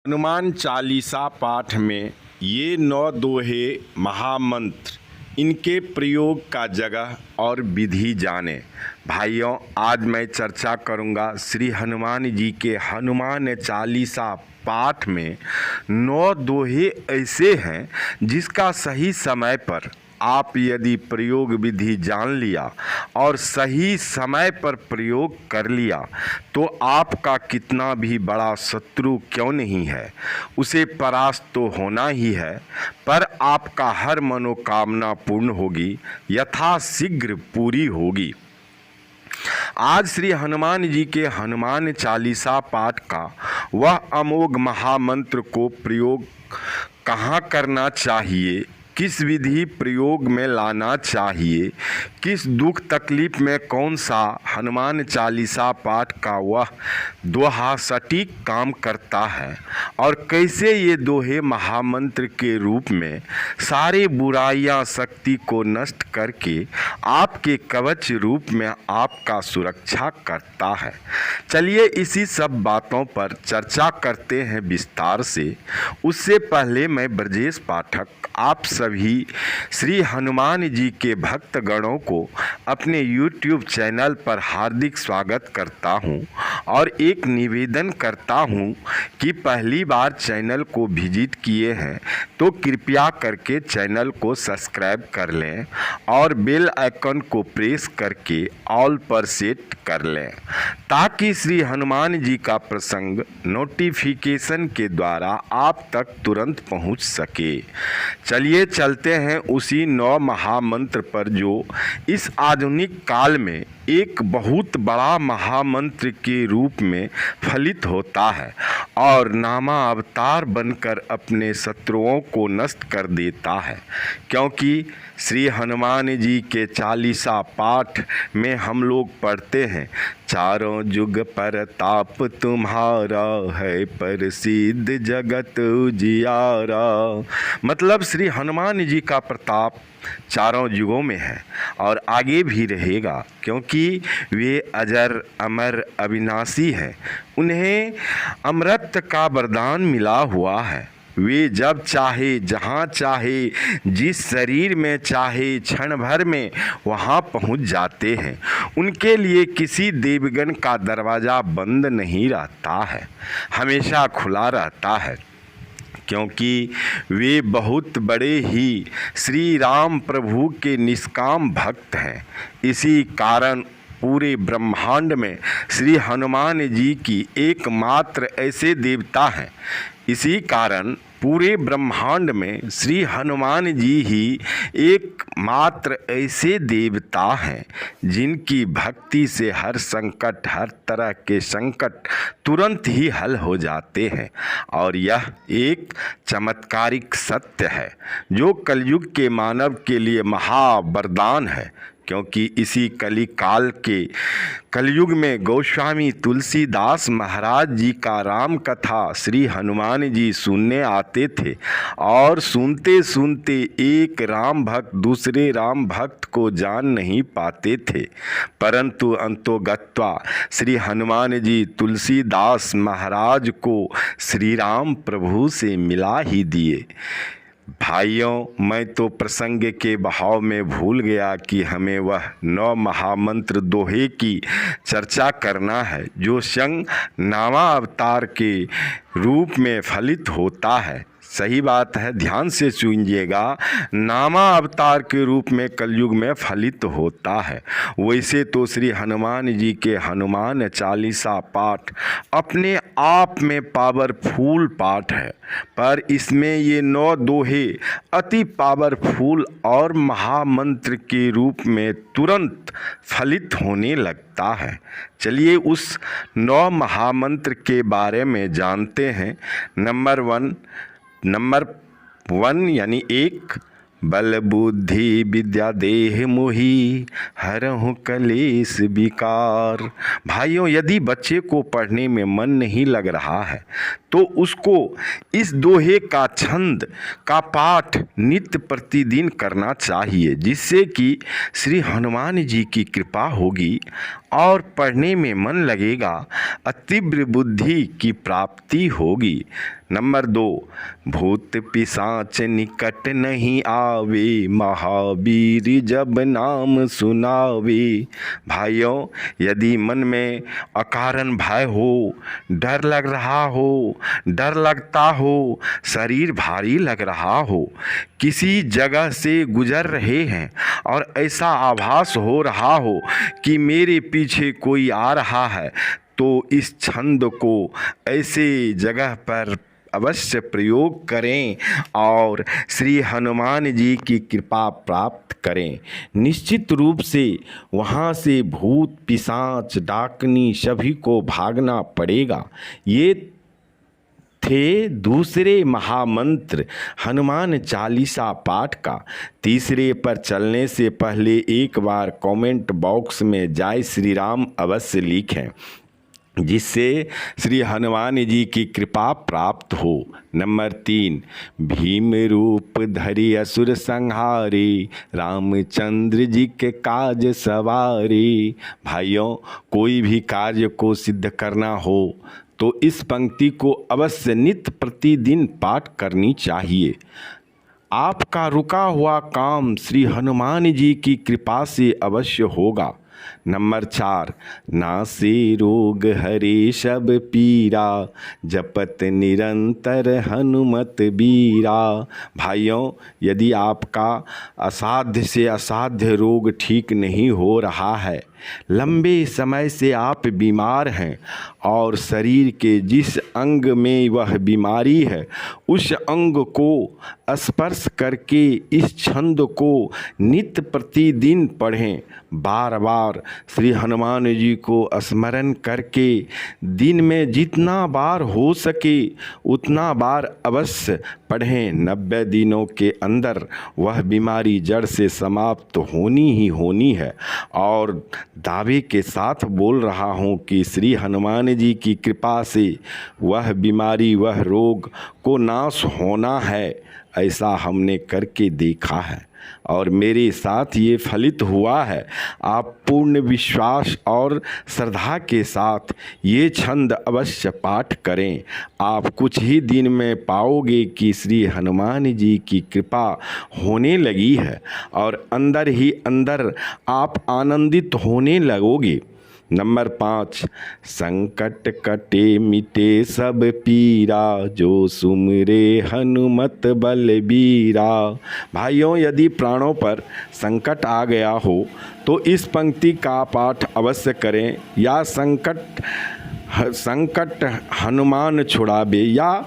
हनुमान चालीसा पाठ में ये 9 दोहे महामंत्र, इनके प्रयोग का जगह और विधि जाने। भाइयों, आज मैं चर्चा करूंगा श्री हनुमान जी के हनुमान चालीसा पाठ में 9 दोहे ऐसे हैं जिसका सही समय पर आप यदि प्रयोग विधि जान लिया और सही समय पर प्रयोग कर लिया तो आपका कितना भी बड़ा शत्रु क्यों नहीं है, उसे परास्त तो होना ही है, पर आपका हर मनोकामना पूर्ण होगी, यथाशीघ्र पूरी होगी। आज श्री हनुमान जी के हनुमान चालीसा पाठ का वह अमोघ महामंत्र को प्रयोग कहाँ करना चाहिए, किस विधि प्रयोग में लाना चाहिए, किस दुख तकलीफ में कौन सा हनुमान चालीसा पाठ का वह दोहा सटीक काम करता है और कैसे ये दोहे महामंत्र के रूप में सारे बुराइयां शक्ति को नष्ट करके आपके कवच रूप में आपका सुरक्षा करता है। चलिए इसी सब बातों पर चर्चा करते हैं विस्तार से। उससे पहले मैं ब्रजेश पाठक आप सभी श्री हनुमान जी के भक्तगणों को अपने YouTube चैनल पर हार्दिक स्वागत करता हूं और एक निवेदन करता हूं कि पहली बार चैनल को विजिट किए हैं तो कृपया करके चैनल को सब्सक्राइब कर लें और बेल आइकन को प्रेस करके ऑल पर सेट कर लें ताकि श्री हनुमान जी का प्रसंग नोटिफिकेशन के द्वारा आप तक तुरंत पहुंच सके। चलिए चलते हैं उसी 9 महामंत्र पर जो इस आधुनिक काल में एक बहुत बड़ा महामंत्र के रूप में फलित होता है और नामा अवतार बनकर अपने शत्रुओं को नष्ट कर देता है। क्योंकि श्री हनुमान जी के चालीसा पाठ में हम लोग पढ़ते हैं, चारों जुग परताप तुम्हारा है प्रसिद्ध जगत उजियारा। मतलब श्री हनुमान जी का प्रताप चारों युगों में है और आगे भी रहेगा, क्योंकि वे अजर अमर अविनाशी हैं। उन्हें अमृत का वरदान मिला हुआ है। वे जब चाहे जहाँ चाहे जिस शरीर में चाहे क्षण भर में वहाँ पहुँच जाते हैं। उनके लिए किसी देवगण का दरवाज़ा बंद नहीं रहता है, हमेशा खुला रहता है, क्योंकि वे बहुत बड़े ही श्री राम प्रभु के निष्काम भक्त हैं। इसी कारण पूरे ब्रह्मांड में श्री हनुमान जी की एकमात्र ऐसे देवता हैं। इसी कारण पूरे ब्रह्मांड में श्री हनुमान जी ही एकमात्र ऐसे देवता हैं जिनकी भक्ति से हर संकट, हर तरह के संकट तुरंत ही हल हो जाते हैं। और यह एक चमत्कारिक सत्य है जो कलयुग के मानव के लिए महावरदान है, क्योंकि इसी कलयुग में गोस्वामी तुलसीदास महाराज जी का राम कथा श्री हनुमान जी सुनने आते थे और सुनते सुनते एक राम भक्त दूसरे राम भक्त को जान नहीं पाते थे, परंतु अंतोगत्वा श्री हनुमान जी तुलसीदास महाराज को श्री राम प्रभु से मिला ही दिए। भाइयों, मैं तो प्रसंग के बहाव में भूल गया कि हमें वह 9 महामंत्र दोहे की चर्चा करना है जो स्वयं नामा अवतार के रूप में फलित होता है। सही बात है, ध्यान से सुनिएगा, नामा अवतार के रूप में कलयुग में फलित होता है। वैसे तो श्री हनुमान जी के हनुमान चालीसा पाठ अपने आप में पावरफुल पाठ है, पर इसमें ये 9 दोहे अति पावरफुल और महामंत्र के रूप में तुरंत फलित होने लगता है। चलिए उस 9 महामंत्र के बारे में जानते हैं। नंबर 1 यानी 1, बल बुद्धि विद्या देह मोही हरहु कलेश विकार। भाइयों, यदि बच्चे को पढ़ने में मन नहीं लग रहा है तो उसको इस दोहे का छंद का पाठ नित्य प्रतिदिन करना चाहिए, जिससे कि श्री हनुमान जी की कृपा होगी और पढ़ने में मन लगेगा, तीव्र बुद्धि की प्राप्ति होगी। नंबर 2, भूत पिशाच निकट नहीं आवे, महावीर जब नाम सुनावे। भाइयों, यदि मन में अकारण भय हो, डर लग रहा हो, डर लगता हो, शरीर भारी लग रहा हो, किसी जगह से गुजर रहे हैं और ऐसा आभास हो रहा हो कि मेरे पीछे कोई आ रहा है, तो इस छंद को ऐसे जगह पर अवश्य प्रयोग करें और श्री हनुमान जी की कृपा प्राप्त करें। निश्चित रूप से वहाँ से भूत पिशाच डाकनी सभी को भागना पड़ेगा। ये थे दूसरे महामंत्र हनुमान चालीसा पाठ का। तीसरे पर चलने से पहले एक बार कमेंट बॉक्स में जय श्री राम अवश्य लिखें, जिससे श्री हनुमान जी की कृपा प्राप्त हो। नंबर 3, भीम रूप धरि असुर संहारे, रामचंद्र जी के काज सवारे। भाइयों, कोई भी कार्य को सिद्ध करना हो तो इस पंक्ति को अवश्य नित्य प्रतिदिन पाठ करनी चाहिए। आपका रुका हुआ काम श्री हनुमान जी की कृपा से अवश्य होगा। नंबर 4, नासे रोग हरे सब पीरा, जपत निरंतर हनुमत बीरा। भाइयों, यदि आपका असाध्य से असाध्य रोग ठीक नहीं हो रहा है, लंबे समय से आप बीमार हैं और शरीर के जिस अंग में वह बीमारी है उस अंग को स्पर्श करके इस छंद को नित्य प्रतिदिन पढ़ें। बार बार श्री हनुमान जी को स्मरण करके दिन में जितना बार हो सके उतना बार अवश्य पढ़ें। 90 दिनों के अंदर वह बीमारी जड़ से समाप्त होनी ही होनी है। और दावे के साथ बोल रहा हूँ कि श्री हनुमान जी की कृपा से वह बीमारी, वह रोग को नाश होना है। ऐसा हमने करके देखा है और मेरे साथ ये फलित हुआ है। आप पूर्ण विश्वास और श्रद्धा के साथ ये छंद अवश्य पाठ करें। आप कुछ ही दिन में पाओगे कि श्री हनुमान जी की कृपा होने लगी है और अंदर ही अंदर आप आनंदित होने लगोगे। नंबर 5, संकट कटे मिटे सब पीरा, जो सुमिरे हनुमत बलबीरा। भाइयों, यदि प्राणों पर संकट आ गया हो तो इस पंक्ति का पाठ अवश्य करें। या संकट हनुमान छुड़ावे, या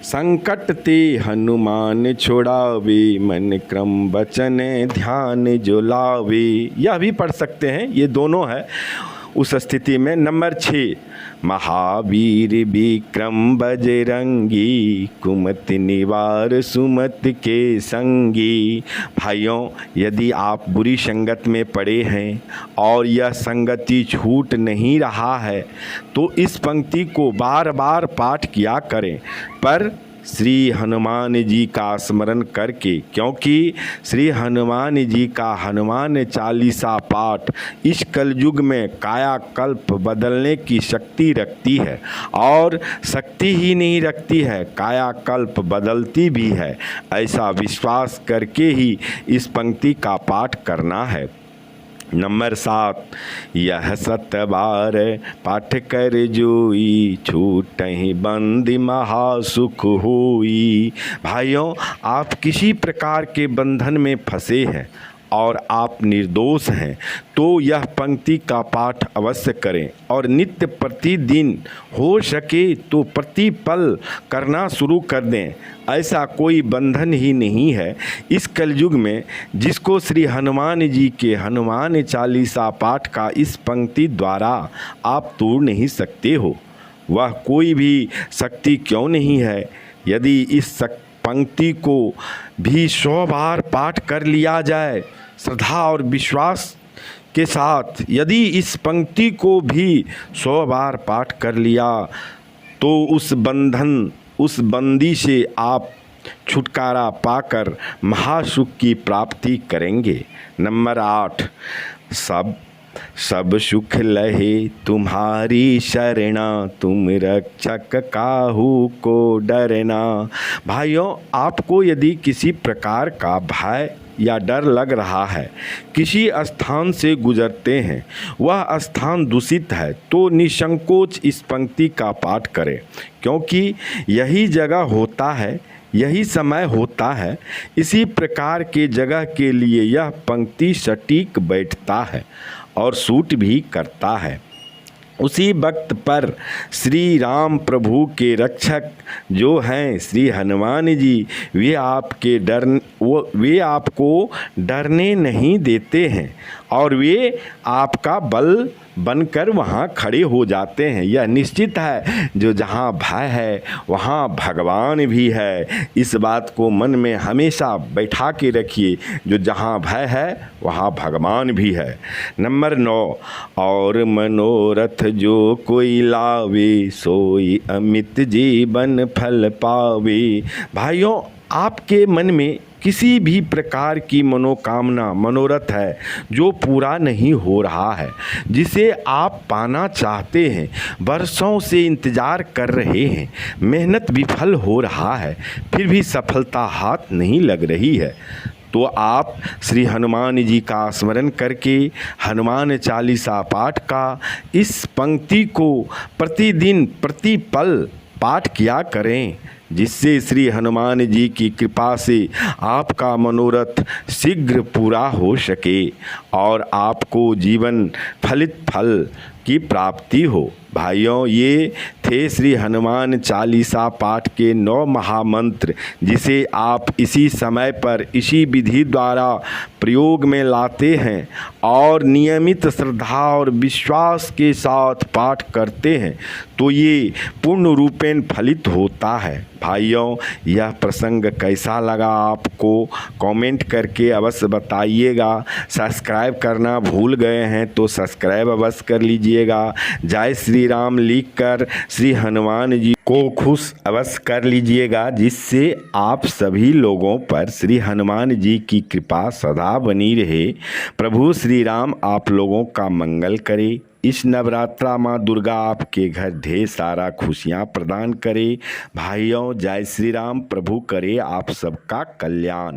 संकट ते हनुमान छुड़ावे, मन क्रम वचन ध्यान जो लावे। यह भी पढ़ सकते हैं, ये दोनों है उस स्थिति में। नंबर 6, महावीर विक्रम बजरंगी, कुमत निवार सुमत के संगी। भाइयों, यदि आप बुरी संगत में पड़े हैं और यह संगति छूट नहीं रहा है तो इस पंक्ति को बार बार पाठ किया करें, पर श्री हनुमान जी का स्मरण करके, क्योंकि श्री हनुमान जी का हनुमान चालीसा पाठ इस कलयुग में कायाकल्प बदलने की शक्ति रखती है। और शक्ति ही नहीं रखती है, कायाकल्प बदलती भी है। ऐसा विश्वास करके ही इस पंक्ति का पाठ करना है। नंबर 7, यह 7 बार पाठ कर जोई, छूटहि बंद महासुख होई। भाइयों, आप किसी प्रकार के बंधन में फंसे हैं और आप निर्दोष हैं तो यह पंक्ति का पाठ अवश्य करें और नित्य प्रतिदिन हो सके तो प्रतिपल करना शुरू कर दें। ऐसा कोई बंधन ही नहीं है इस कलयुग में जिसको श्री हनुमान जी के हनुमान चालीसा पाठ का इस पंक्ति द्वारा आप तोड़ नहीं सकते हो। वह कोई भी शक्ति क्यों नहीं है। यदि इस पंक्ति को भी 100 बार पाठ कर लिया जाए श्रद्धा और विश्वास के साथ, यदि इस पंक्ति को भी 100 बार पाठ कर लिया तो उस बंधन, उस बंदी से आप छुटकारा पाकर महासुख की प्राप्ति करेंगे। नंबर 8, सब सब सुख लहे तुम्हारी शरणा, तुम रक्षक काहू को डरना। भाइयों, आपको यदि किसी प्रकार का भय या डर लग रहा है, किसी स्थान से गुजरते हैं, वह स्थान दूषित है, तो निसंकोच इस पंक्ति का पाठ करें, क्योंकि यही जगह होता है, यही समय होता है। इसी प्रकार के जगह के लिए यह पंक्ति सटीक बैठता है और सूट भी करता है। उसी वक्त पर श्री राम प्रभु के रक्षक जो हैं श्री हनुमान जी, वे आपको डरने नहीं देते हैं और वे आपका बल बनकर वहाँ खड़े हो जाते हैं। यह निश्चित है, जो जहाँ भय है वहाँ भगवान भी है। इस बात को मन में हमेशा बैठा के रखिए, जो जहाँ भय है वहाँ भगवान भी है। नंबर 9, और मनोरथ जो कोई लावे, सोई अमित जीवन फल पावे। भाइयों, आपके मन में किसी भी प्रकार की मनोकामना, मनोरथ है जो पूरा नहीं हो रहा है, जिसे आप पाना चाहते हैं, वर्षों से इंतज़ार कर रहे हैं, मेहनत विफल हो रहा है, फिर भी सफलता हाथ नहीं लग रही है, तो आप श्री हनुमान जी का स्मरण करके हनुमान चालीसा पाठ का इस पंक्ति को प्रतिदिन प्रतिपल पाठ किया करें, जिससे श्री हनुमान जी की कृपा से आपका मनोरथ शीघ्र पूरा हो सके और आपको जीवन फलित फल की प्राप्ति हो। भाइयों, ये थे श्री हनुमान चालीसा पाठ के 9 महामंत्र, जिसे आप इसी समय पर इसी विधि द्वारा प्रयोग में लाते हैं और नियमित श्रद्धा और विश्वास के साथ पाठ करते हैं, तो ये पूर्ण रूपेण फलित होता है। भाइयों, यह प्रसंग कैसा लगा आपको कमेंट करके अवश्य बताइएगा। सब्सक्राइब करना भूल गए हैं तो सब्सक्राइब अवश्य कर लीजिएगा। जय श्री राम लिखकर श्री हनुमान जी को खुश अवश्य कर लीजिएगा, जिससे आप सभी लोगों पर श्री हनुमान जी की कृपा सदा बनी रहे। प्रभु श्री राम आप लोगों का मंगल करे। इस नवरात्रा माँ दुर्गा आपके घर ढेर सारा खुशियाँ प्रदान करे। भाइयों, जय श्री राम। प्रभु करे आप सबका कल्याण।